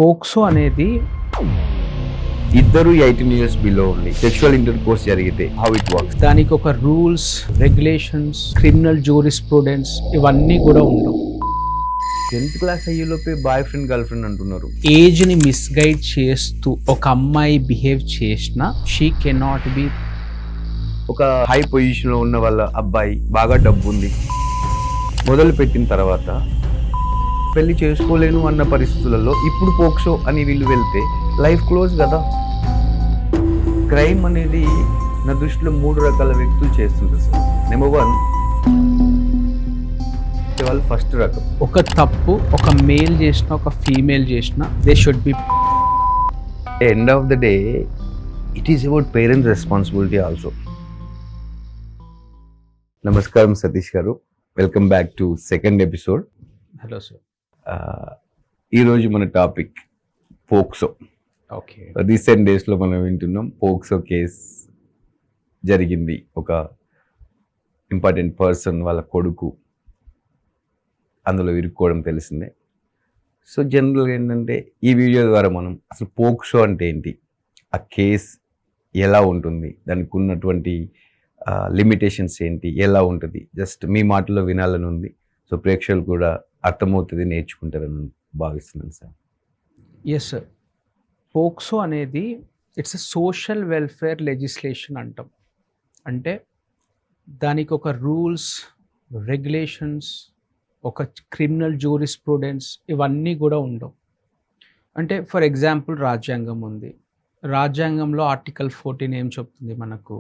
POCSO అనేది ఇద్దరు 18 years below ఉండి సెక్షువల్ ఇంటర్ కోర్స్ జరిగితే హౌ ఇట్ వర్క్స్. దానికి ఒక రూల్స్, రెగ్యులేషన్స్, క్రిమినల్ జూరిస్ప్రూడెన్స్ ఇవన్నీ కూడా ఉండవు. 10th క్లాస్ అయ్యేలోపే బాయ్ ఫ్రెండ్ గర్ల్ ఫ్రెండ్ అంటున్నారు. ఏజ్ ని మిస్గైడ్ చేస్తూ ఒక అమ్మాయి బిహేవ్ చేసినా షీ కెనాట్ బి. ఒక హై పొజిషన్ లో ఉన్న వాళ్ళ అబ్బాయి బాగా డబ్బు ఉంది, మొదలు పెట్టిన తర్వాత పెళ్లి చేసుకోలేను అన్న పరిస్థితులలో ఇప్పుడు పోక్సో అని వీళ్ళు వెళ్తే లైఫ్ క్లోజ్ కదా. క్రైమ్ అనేది నా దృష్టిలో 3 రకాల వ్యక్తులు చేస్తుంటారు సార్. నెంబర్ 1, వాళ్ళు ఫస్ట్ రకం. ఒక తప్పు ఒక మేల్ చేసిన ఒక ఫీమేల్ చేసిన they should be. End of the day it is about parents responsibility also. నమస్కారం సతీష్ గారు, welcome back to second episode. Hello sir. ఈరోజు మన టాపిక్ పోక్సో. ఓకే. రీసెంట్ డేస్లో మనం వింటున్నాం పోక్సో కేస్ జరిగింది. ఒక ఇంపార్టెంట్ పర్సన్ వాళ్ళ కొడుకు అందులో ఇరుక్కోవడం తెలిసిందే. సో జనరల్గా ఏంటంటే ఈ వీడియో ద్వారా మనం అసలు పోక్సో అంటే ఏంటి, ఆ కేస్ ఎలా ఉంటుంది, దానికి ఉన్నటువంటి లిమిటేషన్స్ ఏంటి, ఎలా ఉంటుంది, జస్ట్ మీ మాటల్లో వినాలని ఉంది. సో ప్రేక్షకులు కూడా అర్థమవుతుంది, నేర్చుకుంటారని భావిస్తున్నాను సార్. Yes sir. పోక్సో అనేది it's a social welfare legislation అంటాం. అంటే దానికి ఒక రూల్స్, రెగ్యులేషన్స్, ఒక క్రిమినల్ జూరిస్ప్రూడెన్స్ ఇవన్నీ కూడా ఉండవు. అంటే ఫర్ ఎగ్జాంపుల్ రాజ్యాంగం ఉంది. రాజ్యాంగంలో ఆర్టికల్ 14 ఏం చెప్తుంది మనకు?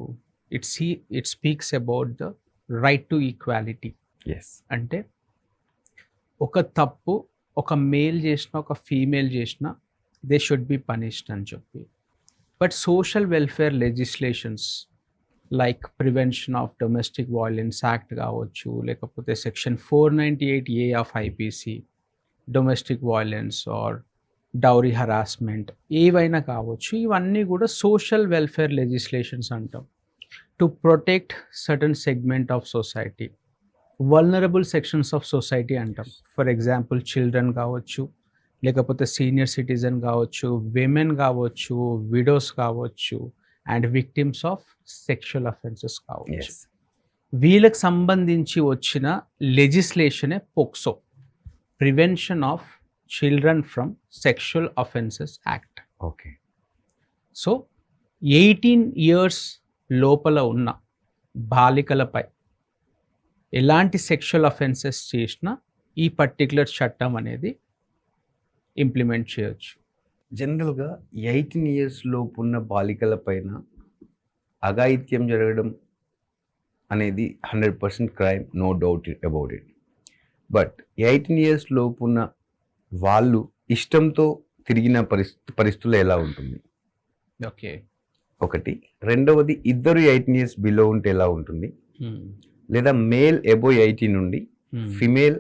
It speaks about the right to equality. Yes. అంటే ఒక తప్పు ఒక మేల్ చేసిన ఒక ఫీమేల్ చేసిన దే షుడ్ బి పనిష్డ్ అని చెప్పి. But social welfare legislations like prevention of domestic violence act కావచ్చు, లేకపోతే section 498A of IPC, domestic violence or dowry harassment ఏవైనా కావచ్చు, ఇవన్నీ కూడా సోషల్ వెల్ఫేర్ లెజిస్లేషన్స్ అంటాం. To protect certain segment of society, vulnerable sections of society అంటాం. For example children కావచ్చు, లేకపోతే సీనియర్ సిటిజన్ కావచ్చు, విమెన్ కావచ్చు, విడోస్ కావచ్చు, and victims of sexual offences కావచ్చు. వీళ్ళకి సంబంధించి వచ్చిన లెజిస్లేషనే POCSO, prevention of children from sexual offences act. Okay. So 18 years లోపల ఉన్న బాలికలపై ఎలాంటి సెక్షువల్ అఫెన్సెస్ చేసినా ఈ పర్టికులర్ చట్టం అనేది ఇంప్లిమెంట్ చేయొచ్చు. జనరల్గా 18 ఇయర్స్ లోపు ఉన్న బాలికల పైన అఘాయిత్యం జరగడం అనేది 100% crime, no doubt about it. But 18 years లోపు ఉన్న వాళ్ళు ఇష్టంతో తిరిగిన పరిస్థితులు ఎలా ఉంటుంది? ఓకే. ఒకటి. రెండవది, ఇద్దరు 18 ఇయర్స్ బిలో ఉంటే ఎలా ఉంటుంది? లేదా మేల్ అబోవ్ 18 నుండి ఫిమేల్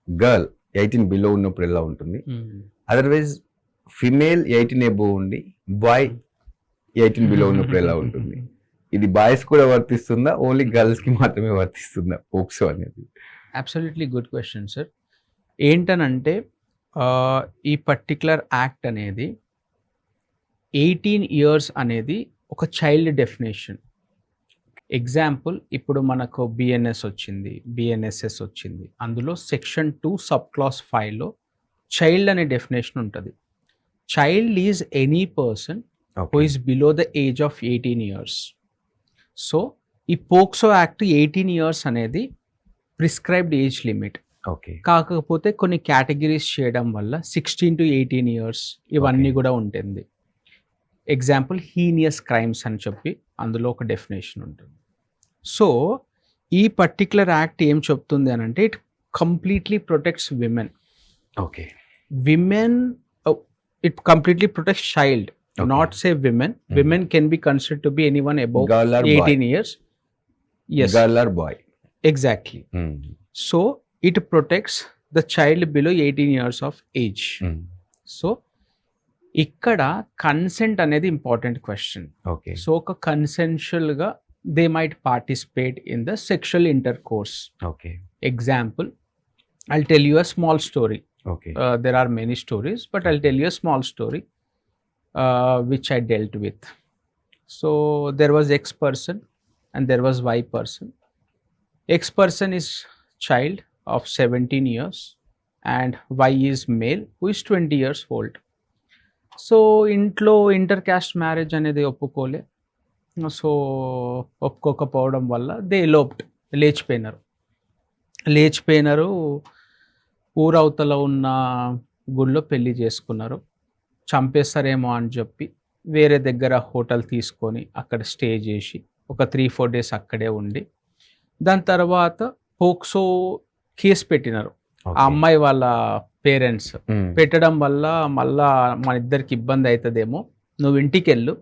గర్ల్ 18 బిలో ఉన్నప్పుడు ఎలా ఉంటుంది? అదర్వైజ్ ఫిమేల్ 18 అబోవ్ ఉండి బాయ్ 18 బిలో ఉన్నప్పుడు ఎలా ఉంటుంది? ఇది బాయ్స్ కూడా వర్తిస్తుందా, ఓన్లీ గర్ల్స్కి మాత్రమే వర్తిస్తుందా పోక్సో అనేది? Absolutely good question sir. ఏంటనంటే ఈ పర్టికులర్ యాక్ట్ అనేది 18 ఇయర్స్ అనేది ఒక చైల్డ్ డెఫినేషన్. ఎగ్జాంపుల్, ఇప్పుడు మనకు బిఎన్ఎస్ వచ్చింది, బిఎన్ఎస్ఎస్ వచ్చింది. అందులో సెక్షన్ 2 సబ్ క్లాస్ 5లో చైల్డ్ అనే డెఫినేషన్ ఉంటుంది. Child is any person who is below the age of 18 years. So ఈ పోక్సో యాక్ట్ 18 ఇయర్స్ అనేది ప్రిస్క్రైబ్డ్ ఏజ్ లిమిట్. ఓకే. కాకపోతే కొన్ని కేటగిరీస్ చేయడం వల్ల 16 to 18 ఇయర్స్ ఇవన్నీ కూడా ఉంటుంది. ఎగ్జాంపుల్ హీనియస్ క్రైమ్స్ అని చెప్పి అందులో ఒక డెఫినేషన్ ఉంటుంది. సో ఈ పర్టికులర్ యాక్ట్ ఏం చెప్తుంది అని అంటే it completely protects women. Okay. Women, it completely protects child, not say women. Women can be considered to be anyone above 18 years. yes, girl or boy. exactly. So it protects the child below 18 years of age. So ఇక్కడ consent అనేది important question. Okay. So ఒక కన్సెన్షువల్గా they might participate in the sexual intercourse. Okay. Example, I'll tell you a small story. Okay. There are many stories, but I'll tell you a small story which I dealt with. So there was X person and there was Y person. X person is child of 17 years and Y is male who is 20 years old. So ఇంట్లో inter caste marriage అనేది ఒప్పుకోలే. So ఒప్పుకోకపోవడం వల్ల లేచిపోయినారు. ఊరవతల ఉన్న గుళ్ళో పెళ్లి చేసుకున్నారు. చంపేస్తారేమో అని చెప్పి వేరే దగ్గర హోటల్ తీసుకొని అక్కడ స్టే చేసి ఒక 3-4 డేస్ అక్కడే ఉండి దాని తర్వాత పోక్సో కేసు పెట్టినారు ఆ అమ్మాయి వాళ్ళ పేరెంట్స్. పెట్టడం వల్ల మళ్ళా మన ఇద్దరికి ఇబ్బంది అవుతుందేమో, నువ్వు ఇంటికి వెళ్ళు,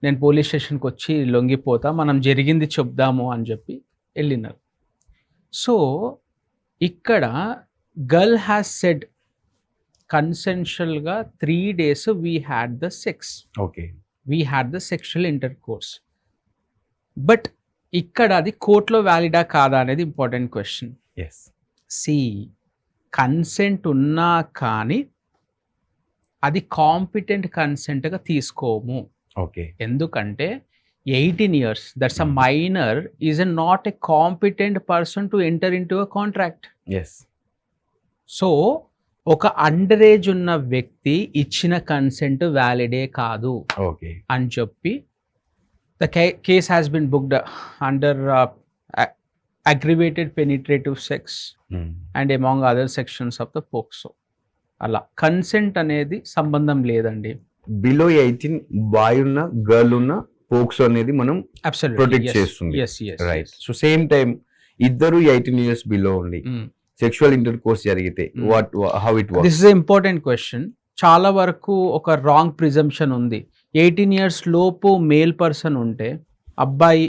నేను పోలీస్ స్టేషన్కి వచ్చి లొంగిపోతా, మనం జరిగింది చెప్దాము అని చెప్పి వెళ్ళినారు. సో ఇక్కడ గర్ల్ హ్యాస్ సెడ్ కన్సెన్షువల్గా 3 days we had the sex, we had the sexual intercourse. But ఇక్కడ అది కోర్టులో వ్యాలిడా కాదా అనేది ఇంపార్టెంట్ క్వశ్చన్. సి కన్సెంట్ ఉన్నా కానీ అది కాంపిటెంట్ కన్సెంట్గా తీసుకోము. ఎందుకంటే 18 years, that's a minor, is not a competent person to enter in to a contract. So ఒక అండర్ ఏజ్ ఉన్న వ్యక్తి ఇచ్చిన కన్సెంట్ వ్యాలిడే కాదు అని చెప్పి the case has been booked under aggravated penetrative sex and among other sections of the POCSO. అలా consent అనేది సంబంధం లేదండి. బిలో 18 బాయ్ ఉన్న గర్ల్ ఉన్న పోక్సో అనేది మనం ప్రొటెక్ట్ చేస్తుంది. రైట్. సో సేమ్ టైం ఇద్దరు 18 years బిలో ఉండి సెక్షువల్ ఇంటర్ కోర్స్ జరిగితే how it works? This is important question. చాలా వరకు ఒక రాంగ్ ప్రిజంప్షన్ ఉంది. 18 years లోపు మేల్ పర్సన్ ఉంటే, అబ్బాయి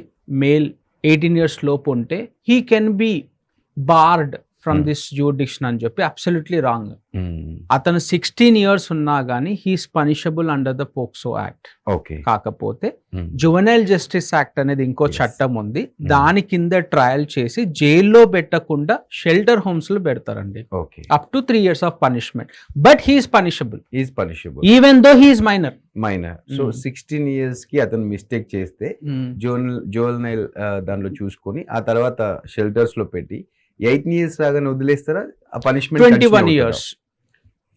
మేల్ 18 years లోపు ఉంటే he can be board from this jurisdiction అని చెప్పి అబ్సల్యూట్లీ రాంగ్. అతను 16 years ఉన్నా కానీ he's punishable under the POCSO act. కాకపోతే జువెనైల్ జస్టిస్ యాక్ట్ అనేది ఇంకో చట్టం ఉంది, దాని కింద ట్రయల్ చేసి జైల్లో పెట్టకుండా షెల్టర్ హోమ్స్ లో పెడతారండి. Up to 3 years of punishment. But he's punishable even though he's minor. So 16 years కి అతను మిస్టేక్ చేస్తే జువెనైల్ దాంట్లో చూసుకొని ఆ తర్వాత షెల్టర్స్ లో పెట్టి 18 years రాగానే వదిలేస్తారా? ఆ పనిష్మెంట్ 21 years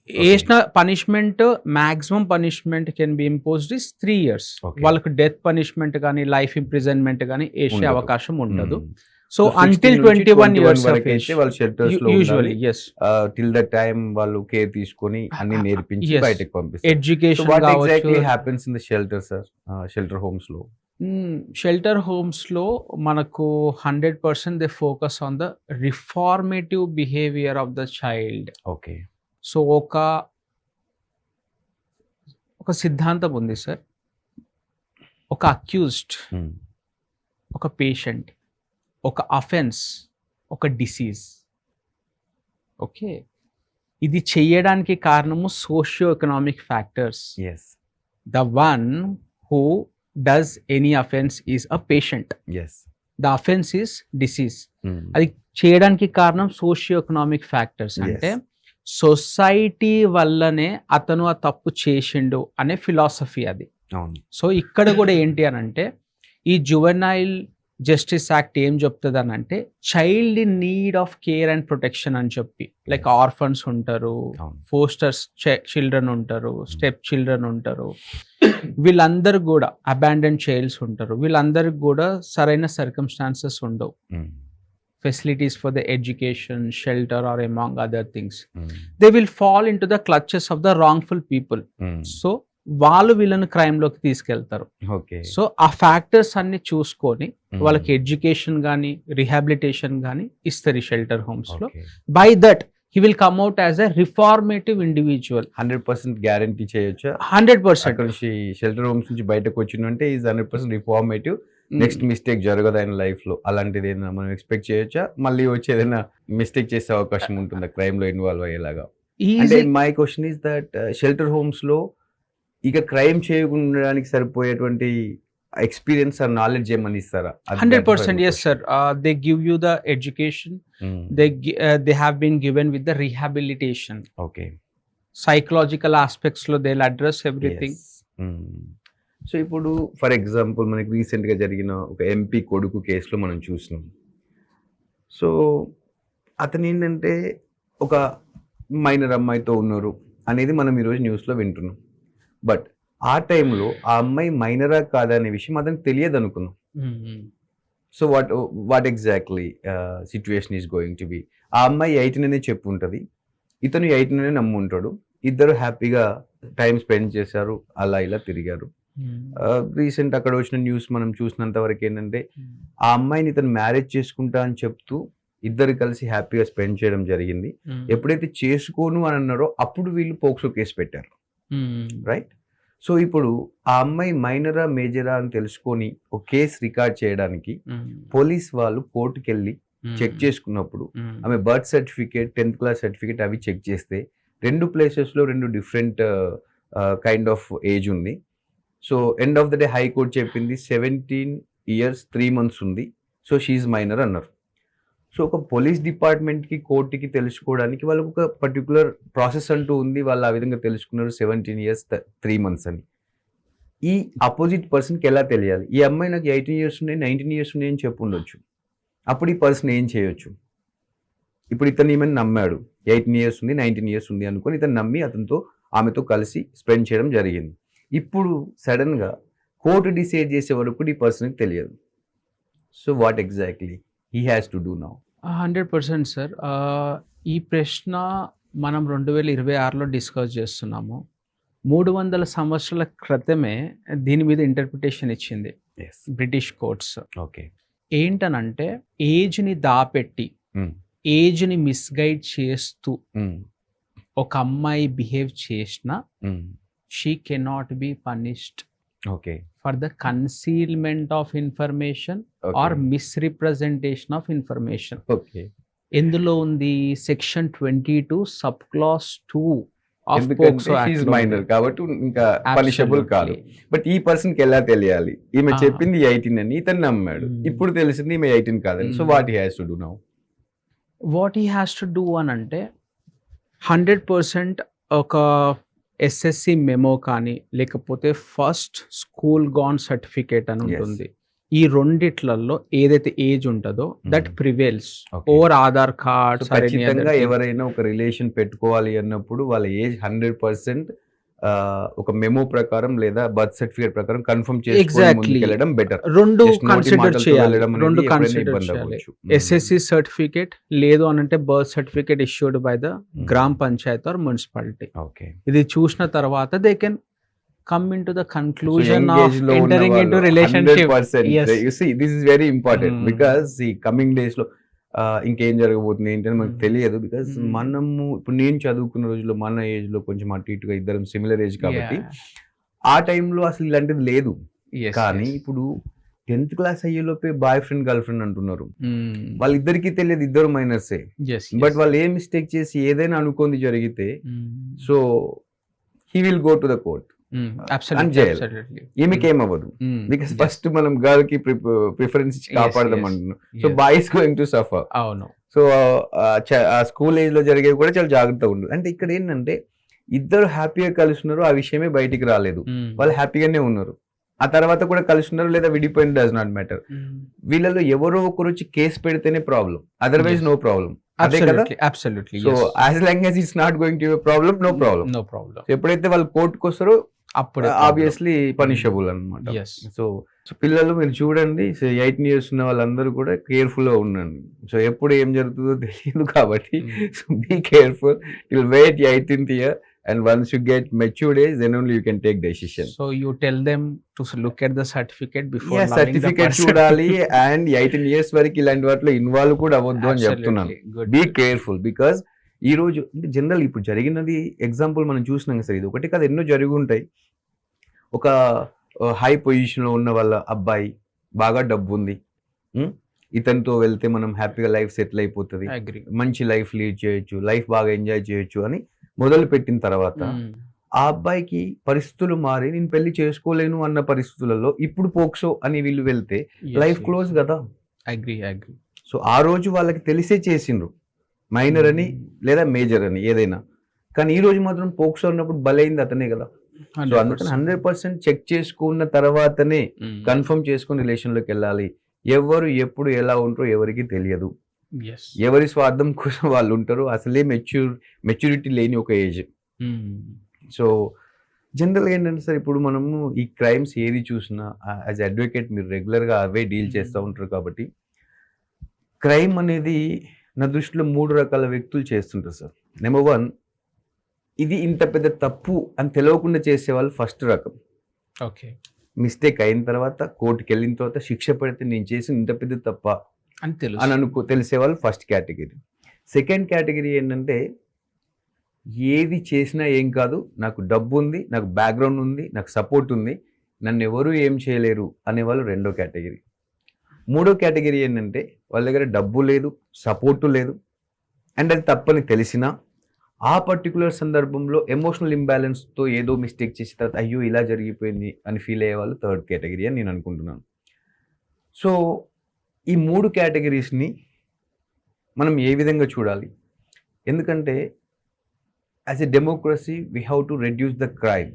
వేసిన punishment, maximum punishment can be imposed is 3 years. వాళ్ళకు డెత్ పనిష్మెంట్ కానీ లైఫ్ ఇంప్రిజన్మెంట్ కానీ వేసే అవకాశం ఉండదు. సో అంటిల్ 21 years వాళ్ళు షెల్టర్స్ లో యూజువల్లీ టిల్ ద టైం వాళ్ళు కేర్ తీసుకొని అన్ని నేర్పించి బయటకు పంపిస్తారు. Education what exactly happens in the shelter sir? Shelter homes లో షెల్టర్ హోమ్స్లో మనకు 100% they focus on the reformative behaviour of the child. So ఒక సిద్ధాంతం ఉంది సార్. ఒక అక్యూజ్డ్, ఒక పేషెంట్, ఒక అఫెన్స్, ఒక డిసీజ్. ఓకే, ఇది చెయ్యడానికి కారణము socio economic factors. The one who does any offense is a patient. The offense is disease. అది చేయడానికి కారణం సోషియో ఎకనామిక్ ఫ్యాక్టర్స్. అంటే సొసైటీ వల్లనే అతను ఆ తప్పు చేసిండు అనే ఫిలాసఫీ అది. సో ఇక్కడ కూడా ఏంటి అని అంటే ఈ జువెనైల్ జస్టిస్ యాక్ట్ ఏం చెప్తుంది అని అంటే child in need of care and protection అని చెప్పి, లైక్ ఆర్ఫన్స్ ఉంటారు, ఫోస్టర్స్ చిల్డ్రన్ ఉంటారు, స్టెప్ చిల్డ్రన్ ఉంటారు, వీళ్ళందరూ కూడా అబాండన్ చైల్డ్స్ ఉంటారు, వీళ్ళందరికి కూడా సరైన సర్కమ్స్టాన్సెస్ ఉండవు. Facilities for the education, shelter or among other things. They will fall in to the clutches of the wrongful people. So వాళ్ళు వీళ్ళని క్రైమ్ లోకి తీసుకెళ్తారు. సో ఆ ఫ్యాక్టర్స్ అన్ని చూసుకొని వాళ్ళకి ఎడ్యుకేషన్ కానీ రిహాబిలిటేషన్ కానీ ఇస్తారు షెల్టర్ హోమ్స్ లో. By that he will come out as a reformative individual. 100% guarantee చేయొచ్చా? 100%. షెల్టర్ హోమ్స్ నుంచి బయటకు వచ్చిందంటే ఈజ్ 100% రిఫార్మేటివ్. నెక్స్ట్ మిస్టేక్ జరగదు ఆయన లైఫ్ లో. అలాంటిది ఏదైనా మనం ఎక్స్పెక్ట్ చేయొచ్చా? మళ్ళీ వచ్చి ఏదైనా మిస్టేక్ చేసే అవకాశం ఉంటుందా క్రైమ్ లో ఇన్వాల్వ్ అయ్యేలాగా? అంటే my question is that shelter homes లో ఇక క్రైమ్ చేయకుండా ఉండడానికి సరిపోయేటువంటి ఎక్స్పీరియన్స్ ఆర్ నాలెడ్జ్ ఏమని ఇస్తారా? 100% yes sir. They give you the education. They have been given with the rehabilitation. Okay. Psychological aspects lo they'll address everything. So ఇప్పుడు for example మనకి రీసెంట్గా జరిగిన ఒక ఎంపీ కొడుకు కేసులో మనం చూసినాం. సో అతను ఏంటంటే ఒక మైనర్ అమ్మాయితో ఉన్నారు అనేది మనం ఈరోజు న్యూస్లో వింటున్నాం. బట్ ఆ టైంలో ఆ అమ్మాయి మైనరా కాదా అనే విషయం అతనికి తెలియదు అనుకున్నాం. So what exactly situation is going to B? ఆ అమ్మాయి 18 అనే చెప్పు ఉంటుంది, ఇతను 18 అనే నమ్ముంటాడు. ఇద్దరు హ్యాపీగా టైం స్పెండ్ చేశారు, అలా ఇలా తిరిగారు. రీసెంట్ అక్కడ వచ్చిన న్యూస్ మనం చూసినంత వరకు ఏంటంటే ఆ అమ్మాయిని ఇతను మ్యారేజ్ చేసుకుంటా అని చెప్తూ ఇద్దరు కలిసి హ్యాపీగా స్పెండ్ చేయడం జరిగింది. ఎప్పుడైతే చేసుకోను అని అన్నారో అప్పుడు వీళ్ళు పోక్సో కేసు పెట్టారు, రైట్? సో ఇప్పుడు ఆ అమ్మాయి మైనరా మేజరా అని తెలుసుకొని ఒక కేసు రికార్డ్ చేయడానికి పోలీస్ వాళ్ళు కోర్టుకి వెళ్ళి చెక్ చేసుకున్నప్పుడు ఆమె birth certificate, 10th class certificate అవి చెక్ చేస్తే 2 ప్లేసెస్లో 2 డిఫరెంట్ కైండ్ ఆఫ్ ఏజ్ ఉంది. So end of the day high court చెప్పింది 17 years 3 months ఉంది, సో షీఈ్ మైనర్ అన్నారు. సో ఒక పోలీస్ డిపార్ట్మెంట్కి కోర్టుకి తెలుసుకోవడానికి వాళ్ళకు ఒక పర్టికులర్ ప్రాసెస్ అంటూ ఉంది. వాళ్ళు ఆ విధంగా తెలుసుకున్నారు 17 years 3 months అని. ఈ అపోజిట్ పర్సన్కి ఎలా తెలియాలి? ఈ అమ్మాయి నాకు 18 years ఉన్నాయి, 19 years ఉన్నాయి అని చెప్పు ఉండొచ్చు. అప్పుడు ఈ పర్సన్ ఏం చేయొచ్చు? ఇప్పుడు ఇతను ఈమెను నమ్మాడు, 18 years ఉంది, 19 years ఉంది అనుకొని ఇతను నమ్మి అతనితో ఆమెతో కలిసి స్పెండ్ చేయడం జరిగింది. ఇప్పుడు సడన్గా కోర్టు డిసైడ్ చేసే వరకు ఈ పర్సన్కి తెలియదు. So what exactly he has to do now? 100% sir. ఈ ప్రశ్న మనం 2026లో డిస్కస్ చేస్తున్నాము. 300 సంవత్సరాల క్రితమే దీని మీద ఇంటర్ప్రిటేషన్ ఇచ్చింది బ్రిటిష్ కోర్ట్స్. ఓకే. ఏంటనంటే ఏజ్ని దాపెట్టి ఏజ్ని మిస్గైడ్ చేస్తూ ఒక అమ్మాయి బిహేవ్ చేసిన she cannot be punished okay for the concealment of information or misrepresentation of information. Okay. ఎందులో ఉంది? Section 22 sub clause 2 of POCSO act minor కాబట్టి ఇంకా పనిషబుల్ కాదు. బట్ ఈ పర్సన్ కి ఎలా తెలియాలి? ఈమె చెప్పింది 18 అని, ఇతను నమ్మాడు, ఇప్పుడు తెలిసింది ఈమె 18 కాదని. So what he has to do now? What he has to do అని అంటే 100% ఒక ఎస్ఎస్సి మెమో కానీ లేకపోతే ఫస్ట్ స్కూల్ గాన్ సర్టిఫికేట్ అని ఉంటుంది. ఈ రెండిట్లలో ఏదైతే ఏజ్ ఉంటుందో that prevails over Aadhaar card. ఖచ్చితంగా ఎవరైనా ఒక రిలేషన్ పెట్టుకోవాలి అన్నప్పుడు వాళ్ళ ఏజ్ 100% ఒక మెమో ప్రకారం లేదా బర్త్ సర్టిఫికేట్ ప్రకారం కన్ఫర్మ్ చేసుకోవడం బెటర్. రెండు కన్సిడర్ చేయాలి, రెండు కన్సిడర్ చేయాలి. ఎస్ఎస్సి సర్టిఫికేట్ లేదు అని అంటే birth certificate issued by the గ్రామ పంచాయత్ ఆర్ మున్సిపాలిటీ. ఓకే. ఇది చూసిన తర్వాత they can come into the conclusion of entering into relationship. Yes. You see, this is very important because the coming days లో ఇంకేం జరగబోతుంది ఏంటని మనకు తెలియదు. బికాస్ మనము ఇప్పుడు నేను చదువుకున్న రోజుల్లో మన ఏజ్ లో కొంచెం అటు ఇటుగా ఇద్దరం సిమిలర్ ఏజ్ కాబట్టి ఆ టైంలో అసలు ఇలాంటిది లేదు. కానీ ఇప్పుడు 10th క్లాస్ అయ్యేలోపే బాయ్ ఫ్రెండ్ గర్ల్ ఫ్రెండ్ అంటున్నారు. వాళ్ళిద్దరికి తెలియదు, ఇద్దరు మైనర్సే. బట్ వాళ్ళు ఏ మిస్టేక్ చేసి ఏదైనా అనుకుంది జరిగితే so he will go to the court. ఈమెకేమవ్వదు బికాస్ ఫస్ట్ మనం గర్ల్ కి ప్రిఫరెన్స్ ఇచ్చి కాపాడదాం అంటున్నాం. So boys going to suffer. అవును. సో ఆ స్కూల్ ఏజ్ లో జరిగేవి కూడా చాలా జాగ్రత్తగా ఉండాలి. అంటే ఇక్కడ ఏంటంటే ఇద్దరు హ్యాపీగా కలిసి ఉన్నారు, ఆ విషయమే బయటికి రాలేదు, వాళ్ళు హ్యాపీగానే ఉన్నారు. ఆ తర్వాత కూడా కలిసి ఉన్నారు లేదా విడిపోయిన డస్ నాట్ మ్యాటర్. వీళ్ళలో ఎవరో ఒకరు వచ్చి కేసు పెడితేనే ప్రాబ్లం, అదర్వైజ్ నో ప్రాబ్లం. అదే కదా. So as long as it's not going to be problem, no problem. ఎప్పుడైతే వాళ్ళు కోర్టుకు వస్తారో అప్పుడు ఆబ్వియస్లీ పనిషబుల్ అనమాట. సో పిల్లలు మీరు చూడండి, 18 years ఉన్న వాళ్ళందరూ కూడా కేర్ఫుల్ గా ఉండండి. సో ఎప్పుడు ఏం జరుగుతుందో తెలియదు కాబట్టి so be careful till wait 18th year and once you get matured age then only you can take decision. So you tell them to look at the certificate before loving certificate చూడాలి. and 18 years వరకు ఇలాంటి వాటిలో involve కూడా అవ్వద్దు అని చెప్తున్నాను. Be careful because ఈ రోజు అంటే జనరల్ ఇప్పుడు జరిగినది ఎగ్జాంపుల్ మనం చూసినాం సార్, ఇది ఒకటి కాదు ఎన్నో జరిగి ఉంటాయి. ఒక హై పొజిషన్లో ఉన్న వాళ్ళ అబ్బాయి బాగా డబ్బు ఉంది, ఇతనితో వెళ్తే మనం హ్యాపీగా లైఫ్ సెటిల్ అయిపోతుంది, మంచి లైఫ్ లీడ్ చేయొచ్చు, లైఫ్ బాగా ఎంజాయ్ చేయొచ్చు అని మొదలు పెట్టిన తర్వాత ఆ అబ్బాయికి పరిస్థితులు మారి నేను పెళ్లి చేసుకోలేను అన్న పరిస్థితులలో ఇప్పుడు పోక్సో అని వీళ్ళు వెళ్తే లైఫ్ క్లోజ్ కదా. అగ్రీ. సో ఆ రోజు వాళ్ళకి తెలిసే చేసిండ్రు, మైనర్ అని లేదా మేజర్ అని ఏదైనా. కానీ ఈ రోజు మాత్రం పోక్సో అన్నప్పుడు బలైంది అతనే కదా. సో అందుకని 100% చెక్ చేసుకున్న తర్వాతనే కన్ఫర్మ్ చేసుకుని రిలేషన్లోకి వెళ్ళాలి. ఎవరు ఎప్పుడు ఎలా ఉంటారో ఎవరికి తెలియదు. ఎవరి స్వార్థం కోసం వాళ్ళు ఉంటారు. అసలే మెచ్యూరిటీ లేని ఒక ఏజ్. సో జనరల్గా ఏంటంటే సార్, ఇప్పుడు మనము ఈ క్రైమ్స్ ఏది చూసినా యాజ్ అడ్వకేట్ మీరు రెగ్యులర్గా అవే డీల్ చేస్తూ ఉంటారు కాబట్టి, క్రైమ్ అనేది నా దృష్టిలో 3 రకాల వ్యక్తులు చేస్తుంటారు సార్. నెంబర్ 1, ఇది ఇంత పెద్ద తప్పు అని తెలియకుండా చేసేవాళ్ళు ఫస్ట్ రకం. ఓకే. మిస్టేక్ అయిన తర్వాత కోర్టుకి వెళ్ళిన తర్వాత శిక్ష పడితే నేను చేసిన ఇంత పెద్ద తప్ప అని తెలిసేవాళ్ళు ఫస్ట్ కేటగిరీ. సెకండ్ కేటగిరీ ఏంటంటే ఏది చేసినా ఏం కాదు, నాకు డబ్బు ఉంది, నాకు బ్యాక్గ్రౌండ్ ఉంది, నాకు సపోర్ట్ ఉంది, నన్ను ఎవరు ఏం చేయలేరు అనేవాళ్ళు రెండో కేటగిరీ. మూడో కేటగిరీ ఏంటంటే వాళ్ళ దగ్గర డబ్బు లేదు, సపోర్టు లేదు, అండ్ అది తప్పని తెలిసినా ఆ పర్టికులర్ సందర్భంలో ఎమోషనల్ ఇంబ్యాలెన్స్తో ఏదో మిస్టేక్ చేసిన తర్వాత అయ్యో ఇలా జరిగిపోయింది అని ఫీల్ అయ్యే వాళ్ళు థర్డ్ కేటగిరీ అని నేను అనుకుంటున్నాను. సో ఈ 3 కేటగిరీస్ని మనం ఏ విధంగా చూడాలి? ఎందుకంటే as a democracy we have to reduce the crime.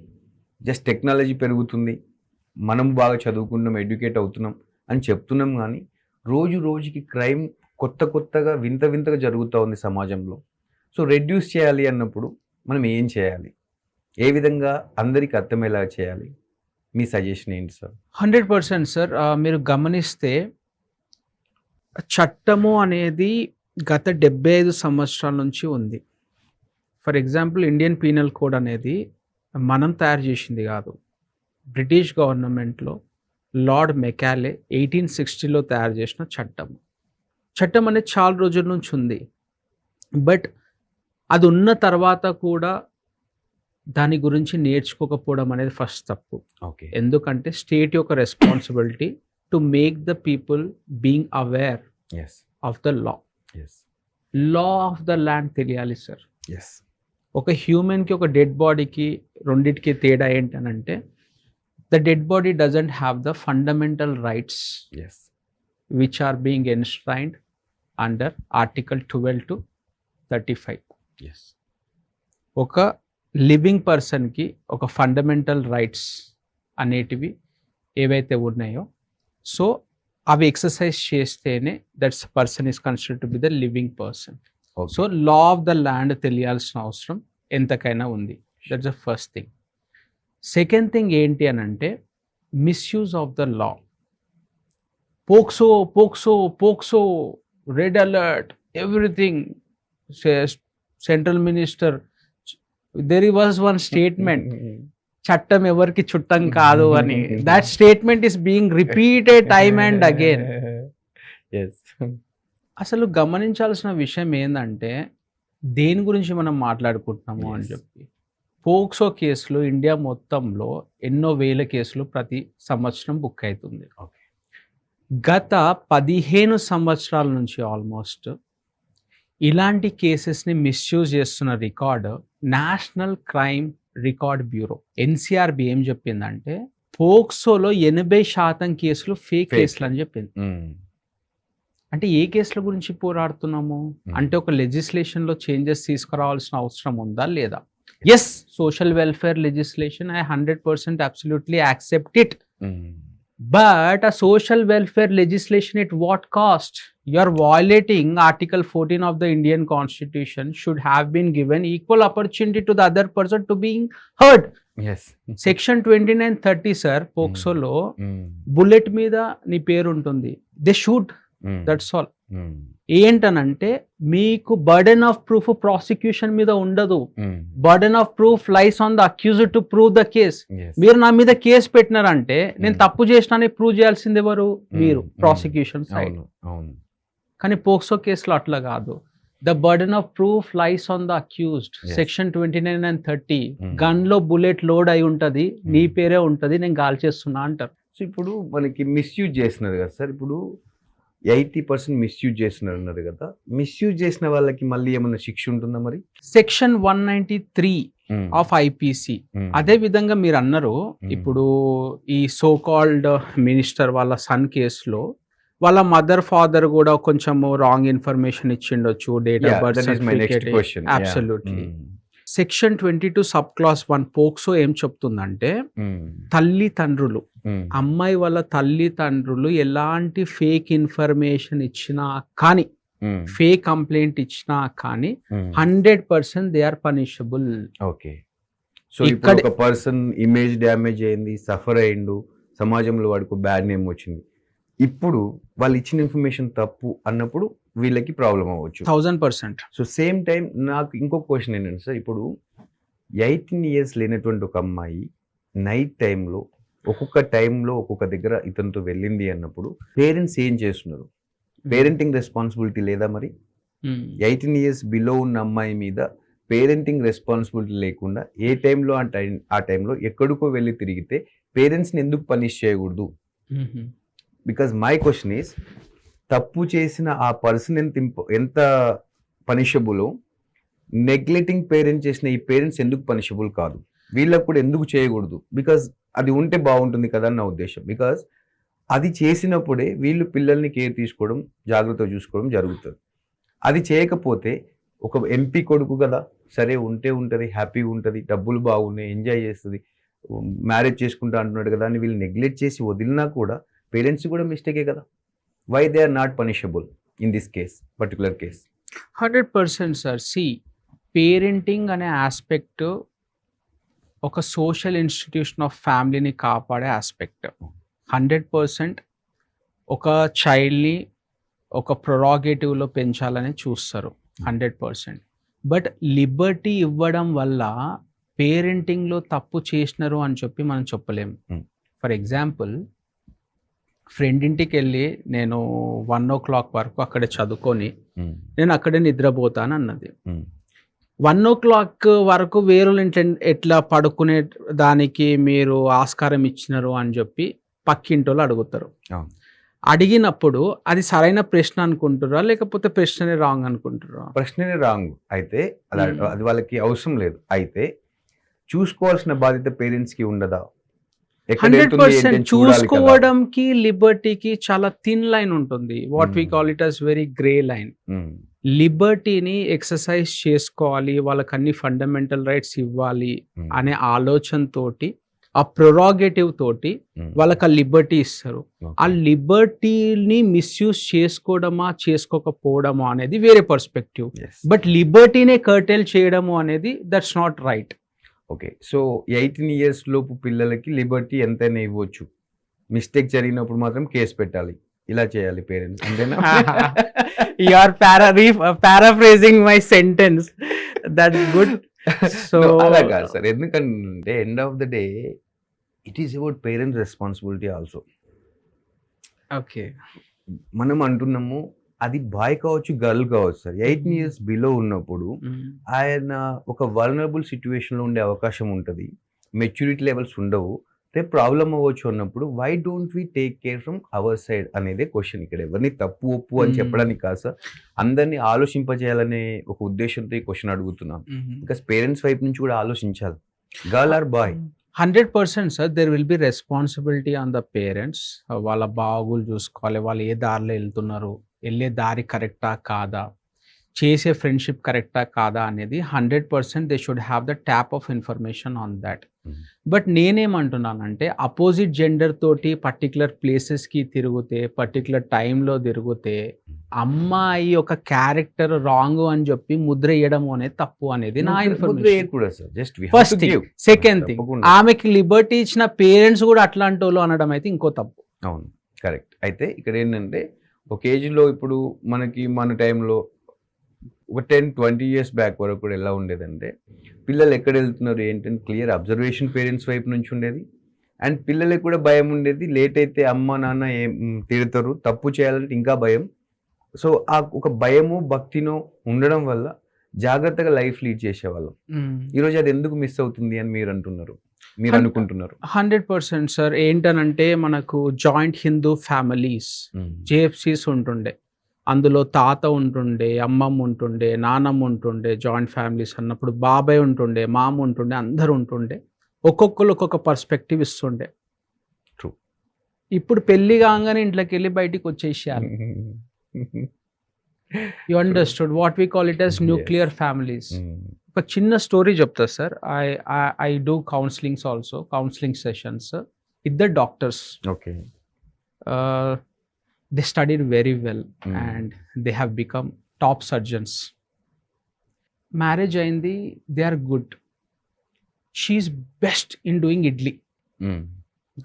Just technology పెరుగుతుంది, మనం బాగా చదువుకున్నాం, ఎడ్యుకేట్ అవుతున్నాం అని చెప్తున్నాం, కానీ రోజు రోజుకి క్రైమ్ కొత్తగా వింతగా జరుగుతూ ఉంది సమాజంలో. సో రెడ్యూస్ చేయాలి అన్నప్పుడు మనం ఏం చేయాలి? ఏ విధంగా అందరికీ అర్థమయ్యేలా చేయాలి? మీ సజెషన్ ఏంటి సార్? 100% సార్. మీరు గమనిస్తే చట్టము అనేది గత 75 సంవత్సరాల నుంచి ఉంది. For example Indian penal code అనేది మనం తయారు చేసింది కాదు. బ్రిటిష్ గవర్నమెంట్లో లార్డ్ మెకాలే 1860లో తయారు చేసిన చట్టం అనేది చాలా రోజుల నుంచి ఉంది. బట్ అది ఉన్న తర్వాత కూడా దాని గురించి నేర్చుకోకపోవడం అనేది ఫస్ట్ తప్పు. ఓకే. ఎందుకంటే స్టేట్ యొక్క responsibility to make the people being aware of the law of the land తెలియాలి సార్. ఒక హ్యూమన్కి ఒక డెడ్ బాడీకి రెండిటికి తేడా ఏంటనంటే the dead body doesn't have the fundamental rights which are being enshrined under article 12 to 35. ఒక లివింగ్ పర్సన్కి ఒక ఫండమెంటల్ రైట్స్ అనేటివి ఏవైతే ఉన్నాయో, సో అవి ఎక్సర్సైజ్ చేస్తేనే that's person is considered to be the living person. So law of the land తెలియాల్సిన అవసరం ఎంతకైనా ఉంది. That's the first thing. Second thing ఏంటి అని అంటే misuse of the law. POCSO red alert everything. Central minister, there was one statement, చట్టం ఎవరికి చుట్టం కాదు అని. That statement is being repeated time and again. అసలు గమనించాల్సిన విషయం ఏంటంటే దేని గురించి మనం మాట్లాడుకుంటున్నాము అని చెప్పి. పోక్సో కేసులు ఇండియా మొత్తంలో ఎన్నో వేల కేసులు ప్రతి సంవత్సరం బుక్ అవుతుంది. గత 15 సంవత్సరాల నుంచి ఆల్మోస్ట్ ఇలాంటి కేసెస్ని మిస్యూజ్ చేస్తున్న record national crime record bureau NCRB ఏం చెప్పిందంటే పోక్సోలో 80% కేసులు ఫేక్ కేసులు అని చెప్పింది. అంటే ఏ కేసుల గురించి పోరాడుతున్నాము అంటే ఒక లెజిస్లేషన్లో చేంజెస్ తీసుకురావాల్సిన అవసరం ఉందా లేదా? Yes, social welfare legislation I 100% absolutely accept it. But a social welfare legislation at what cost? You are violating Article 14 of the Indian Constitution. Should have been given equal opportunity to the other person to being heard. Yes. Section 2930 sir, Poxo lo bullet మీద నీ పేరు ఉంటుంది. They shoot. That's all. ఏంటనంటే మీకు burden of proof prosecution మీద ఉండదు. Burden of proof lies on the accused to prove the case. మీరు నా మీద కేసు పెట్టినారంటే నేను తప్పు చేసినా ప్రూవ్ చేయాల్సింది ఎవరు? మీరు, ప్రాసిక్యూషన్ సైడ్. కానీ పోక్సో కేసులో అట్లా కాదు. The burden of proof lies on the accused. Section 29 and 30 gun లో బుల్లెట్ లోడ్ అయి ఉంటది, నీ పేరే ఉంటది, నేను గాల్ చేస్తున్నా అంటారు. సో ఇప్పుడు మనకి మిస్యూజ్ చేస్తున్నారు కదా సార్. ఇప్పుడు 80% మిస్యూజ్ చేస్తున్నారు అన్నారు కదా, మిస్యూజ్ చేసిన వాళ్ళకి మళ్ళీ ఏమైనా శిక్ష ఉంటుందా మరి? Section 193 of IPC. అదే విధంగా మీరు అన్నారు, ఇప్పుడు ఈ సో కాల్డ్ మినిస్టర్ వాళ్ళ సన్ కేసులో వాళ్ళ మదర్ ఫాదర్ కూడా కొంచెం రాంగ్ ఇన్ఫర్మేషన్ ఇచ్చిండొచ్చు, date of birth certificate. Absolutely. Section 22 sub clause 1 POCSO ఏం చెప్తుందంటే, తల్లిదండ్రులు, అమ్మాయి వాళ్ళ తల్లిదండ్రులు ఎలాంటి ఫేక్ ఇన్ఫర్మేషన్ ఇచ్చినా కానీ, ఫేక్ కంప్లైంట్ ఇచ్చినా కానీ 100% they are punishable. Okay. So ఇప్పుడు ఒక పర్సన్ ఇమేజ్ డ్యామేజ్ అయింది, సఫర్ అయ్యిండు, సమాజంలో వాడికి బ్యాడ్ నేమ్ వచ్చింది, ఇప్పుడు వాళ్ళు ఇచ్చిన ఇన్ఫర్మేషన్ తప్పు అన్నప్పుడు వీళ్ళకి ప్రాబ్లం అవ్వచ్చు. 1000%. సో సేమ్ టైం నాకు ఇంకొక క్వశ్చన్ ఏంటంటే సార్, ఇప్పుడు 18 years లేనటువంటి ఒక అమ్మాయి నైట్ టైంలో ఒక్కొక్క టైంలో ఒక్కొక్క దగ్గర ఇతనితో వెళ్ళింది అన్నప్పుడు పేరెంట్స్ ఏం చేస్తున్నారు? పేరెంటింగ్ రెస్పాన్సిబిలిటీ లేదా మరి? 18 years బిలో ఉన్న అమ్మాయి మీద పేరెంటింగ్ రెస్పాన్సిబిలిటీ లేకుండా ఏ టైంలో ఆ టైంలో ఎక్కడికో వెళ్ళి తిరిగితే పేరెంట్స్ని ఎందుకు పనిష్ చేయకూడదు? బికాజ్ మై క్వశ్చన్ ఈస్, తప్పు చేసిన ఆ పర్సన్ ఎంత పనిషబులో, నెగ్లెక్టింగ్ పేరెంట్ చేసిన ఈ పేరెంట్స్ ఎందుకు పనిషబుల్ కాదు? వీళ్ళకు కూడా ఎందుకు చేయకూడదు? బికాజ్ అది ఉంటే బాగుంటుంది కదా అని నా ఉద్దేశం. బికాజ్ అది చేసినప్పుడే వీళ్ళు పిల్లల్ని కేర్ తీసుకోవడం, జాగ్రత్తగా చూసుకోవడం జరుగుతుంది. అది చేయకపోతే ఒక ఎంపీ కొడుకు కదా, సరే ఉంటే ఉంటుంది, హ్యాపీగా ఉంటుంది, డబ్బులు బాగున్నాయి, ఎంజాయ్ చేస్తుంది, మ్యారేజ్ చేసుకుంటా అంటున్నాడు కదా అని వీళ్ళు నెగ్లెక్ట్ చేసి వదిలినా కూడా పేరెంట్స్ కూడా మిస్టేకే కదా. Why they are not punishable in this case, particular case? 100% sir. See, parenting అనే ఆస్పెక్ట్ ఒక సోషల్ ఇన్స్టిట్యూషన్ ఆఫ్ ఫ్యామిలీని కాపాడే ఆస్పెక్ట్. 100% ఒక చైల్డ్ని ఒక ప్రొరాగేటివ్లో పెంచాలని చూస్తారు, 100%. బట్ లిబర్టీ ఇవ్వడం వల్ల పేరెంటింగ్లో తప్పు చేసినారు అని చెప్పి మనం చెప్పలేము. ఫర్ ఎగ్జాంపుల్, ఫ్రెండ్ ఇంటికి వెళ్ళి నేను 1 o'clock వరకు అక్కడే చదువుకొని నేను అక్కడే నిద్రపోతాను అన్నది. 1 o'clock వరకు వేరే ఎట్లా పడుకునే దానికి మీరు ఆస్కారం ఇచ్చినారు అని చెప్పి పక్కింటోళ్ళు అడుగుతారు. అడిగినప్పుడు అది సరైన ప్రశ్న అనుకుంటారా, లేకపోతే ప్రశ్ననే రాంగ్ అనుకుంటారా? ప్రశ్ననే రాంగ్. అయితే అది వాళ్ళకి అవసరం లేదు. అయితే చూసుకోవాల్సిన బాధ్యత పేరెంట్స్ కి ఉండదా? 100% చూసుకోవడంకి లిబర్టీకి చాలా థిన్ లైన్ ఉంటుంది. What we call it as very grey line. లిబర్టీని ఎక్సర్సైజ్ చేసుకోవాలి, వాళ్ళకి అన్ని ఫండమెంటల్ రైట్స్ ఇవ్వాలి అనే ఆలోచనతోటి, ఆ ప్రొరాగేటివ్ తోటి వాళ్ళకి ఆ లిబర్టీ ఇస్తారు. ఆ లిబర్టీని మిస్యూజ్ చేసుకోవడమా చేసుకోకపోవడమా అనేది వేరే పర్స్పెక్టివ్. బట్ లిబర్టీనే కర్టెల్ చేయడము అనేది that's not right. Okay. So 18 years లోపు పిల్లలకి లిబర్టీ ఎంతైనా ఇవ్వచ్చు, మిస్టేక్ జరిగినప్పుడు మాత్రం కేసు పెట్టాలి, ఇలా చేయాలి పేరెంట్స్, అంతేనా? You are paraphrasing my sentence. That's good. So అలా కాదు సార్, ఎందుకంటే end of the day it is about parents responsibility also. Okay, మనం అంటున్నాము అది బాయ్ కావచ్చు, గర్ల్ కావచ్చు సార్. 18 years బిలో ఉన్నప్పుడు ఆయన ఒక వల్నరబుల్ సిచ్యువేషన్లో ఉండే అవకాశం ఉంటుంది, మెచ్యూరిటీ లెవెల్స్ ఉండవు, రేపు ప్రాబ్లం అవ్వచ్చు అన్నప్పుడు why don't we take care from our side అనేదే క్వశ్చన్. ఇక్కడ ఎవరిని తప్పు ఒప్పు అని చెప్పడానికి కాదు సార్, అందరినీ ఆలోచింపజేయాలనే ఒక ఉద్దేశంతో ఈ క్వశ్చన్ అడుగుతున్నాను. బికాస్ పేరెంట్స్ వైపు నుంచి కూడా ఆలోచించాలి, girl or boy. 100% sir, there will be responsibility on the parents. వాళ్ళ బాగులు చూసుకోవాలి, వాళ్ళు ఏ దారిలో వెళ్తున్నారు, వెళ్ళే దారి కరెక్టా కాదా, చేసే ఫ్రెండ్షిప్ కరెక్టా కాదా అనేది 100% they should have the tap of information on that. But నేనేమంటున్నానంటే, అపోజిట్ జెండర్ తోటి పర్టికులర్ ప్లేసెస్కి తిరిగితే, పర్టికులర్ టైంలో తిరిగితే అమ్మాయి ఒక క్యారెక్టర్ రాంగ్ అని చెప్పి ముద్ర వేయడం అనేది తప్పు అనేది నా information. First thing. Second thing, ఆమెకి లిబర్టీ ఇచ్చిన పేరెంట్స్ కూడా అట్లాంటి వాళ్ళు అనడం అయితే ఇంకో తప్పు. అవును, కరెక్ట్. అయితే ఇక్కడ ఏంటంటే, ఒక ఏజ్లో ఇప్పుడు మనకి మన టైంలో ఒక 10-20 years బ్యాక్ వరకు కూడా ఎలా ఉండేదంటే, పిల్లలు ఎక్కడ వెళ్తున్నారు ఏంటంటే క్లియర్ అబ్జర్వేషన్ పేరెంట్స్ వైపు నుంచి ఉండేది. అండ్ పిల్లలకి కూడా భయం ఉండేది, లేట్ అయితే అమ్మ నాన్న ఏం తిడతారు, తప్పు చేయాలంటే ఇంకా భయం. సో ఆ ఒక భయము భక్తినో ఉండడం వల్ల జాగ్రత్తగా లైఫ్ లీడ్ చేసేవాళ్ళం. ఈరోజు అది ఎందుకు మిస్ అవుతుంది అని మీరు అంటున్నారు? మీరు అనుకుంటున్నారు? 100% సార్. ఏంటనంటే మనకు జాయింట్ హిందూ ఫ్యామిలీస్, జేఎఫ్సీస్ ఉంటుండే. అందులో తాత ఉంటుండే, అమ్మమ్మ ఉంటుండే, నానమ్మ ఉంటుండే. జాయింట్ ఫ్యామిలీస్ అన్నప్పుడు బాబాయ్ ఉంటుండే, మామ ఉంటుండే, అందరూ ఉంటుండే. ఒక్కొక్కరు ఒక్కొక్క పర్స్పెక్టివ్ ఇస్తుండే. ట్రూ. ఇప్పుడు పెళ్లి కాగానే ఇంట్లోకి బయటికి వచ్చేసేయాలి. You understood what we call it as nuclear families. ఒక చిన్న స్టోరీ చెప్తా sir. I do counsellings also, counselling sessions. ఇద్దరు doctors. Okay. They studied very well and they have become top surgeons. Marriage అయింది, they are good. She is best in doing idli.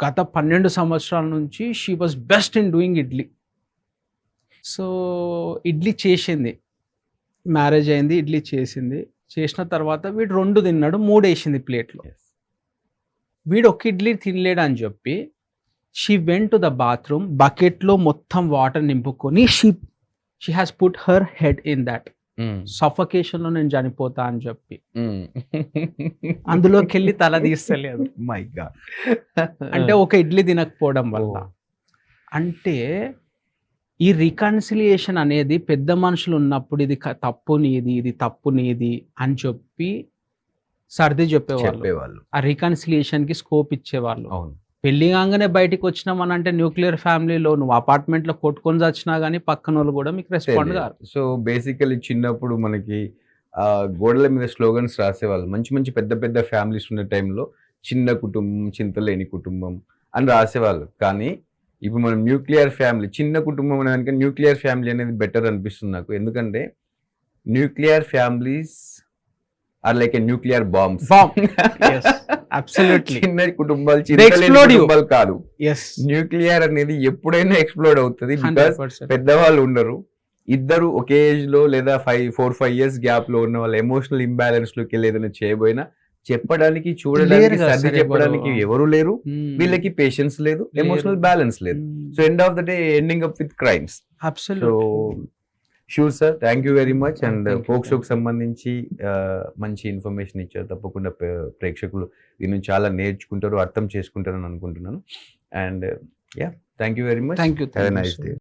గత 12 సంవత్సరాల నుంచి she was best in doing idli. So idli చేసింది, marriage అయింది, ఇడ్లీ చేసింది. చేసిన తర్వాత వీడు 2 తిన్నాడు, 3 వేసింది ప్లేట్లో. వీడు ఒక ఇడ్లీ తినలేడు అని చెప్పి she went to the bathroom, బకెట్లో మొత్తం వాటర్ నింపుకొని she has put her head in that. సఫకేషన్లో నేను చనిపోతా అని చెప్పి అందులోకి వెళ్ళి తల తీస్తలేదు. My God. అంటే ఒక ఇడ్లీ తినకపోవడం వల్ల. అంటే ఈ రికన్సిలియేషన్ అనేది పెద్ద మనుషులు ఉన్నప్పుడు ఇది తప్పు నీది, ఇది తప్పు నీది అని చెప్పి సర్ది చెప్పేవాళ్ళు. ఆ రికన్సిలియేషన్ కి స్కోప్ ఇచ్చేవాళ్ళు. అవును. పెళ్లి కాగానే బయటికి వచ్చినామని అంటే న్యూక్లియర్ ఫ్యామిలీలో నువ్వు అపార్ట్మెంట్లో కొట్టుకొని వచ్చినా కానీ పక్కన వాళ్ళు కూడా మీకు రెస్పాండ్ కాదు. సో బేసికలీ చిన్నప్పుడు మనకి గోడల మీద స్లోగన్స్ రాసేవాళ్ళు. మంచి మంచి పెద్ద పెద్ద ఫ్యామిలీస్ ఉన్న టైంలో చిన్న కుటుంబం, చింతలేని కుటుంబం అని రాసేవాళ్ళు. కానీ ఇప్పుడు మనం న్యూక్లియర్ ఫ్యామిలీ, చిన్న కుటుంబం అనే న్యూక్లియర్ ఫ్యామిలీ అనేది బెటర్ అనిపిస్తుంది నాకు. ఎందుకంటే nuclear families are like a nuclear bombs. చిన్న కుటుంబాలు కుటుంబాలు కాదు. న్యూక్లియర్ అనేది ఎప్పుడైనా ఎక్స్ప్లోడ్ అవుతుంది. బికాస్ పెద్దవాళ్ళు ఉండరు, ఇద్దరు ఒకే ఏజ్ లో లేదా 4-5 years గ్యాప్ లో ఉన్న వాళ్ళ ఎమోషనల్ ఇంబ్యాలెన్స్ లోకి వెళ్ళి ఏదైనా చేయబోయినా చెప్పడానికి, చూడడానికి, సర్ది చెప్పడానికి ఎవరు లేరు. వీళ్ళకి పేషెన్స్ లేదు, ఎమోషనల్ బ్యాలెన్స్ లేదు. So end of the day ending up with crimes. So sure sir, thank you very much. And పోక్సోకి సంబంధించి మంచి ఇన్ఫర్మేషన్ ఇచ్చారు. తప్పకుండా ప్రేక్షకులు దీన్ని చాలా నేర్చుకుంటారు, అర్థం చేసుకుంటారని అనుకుంటున్నాను. And yeah, thank you very much. Thank you. Have a nice day.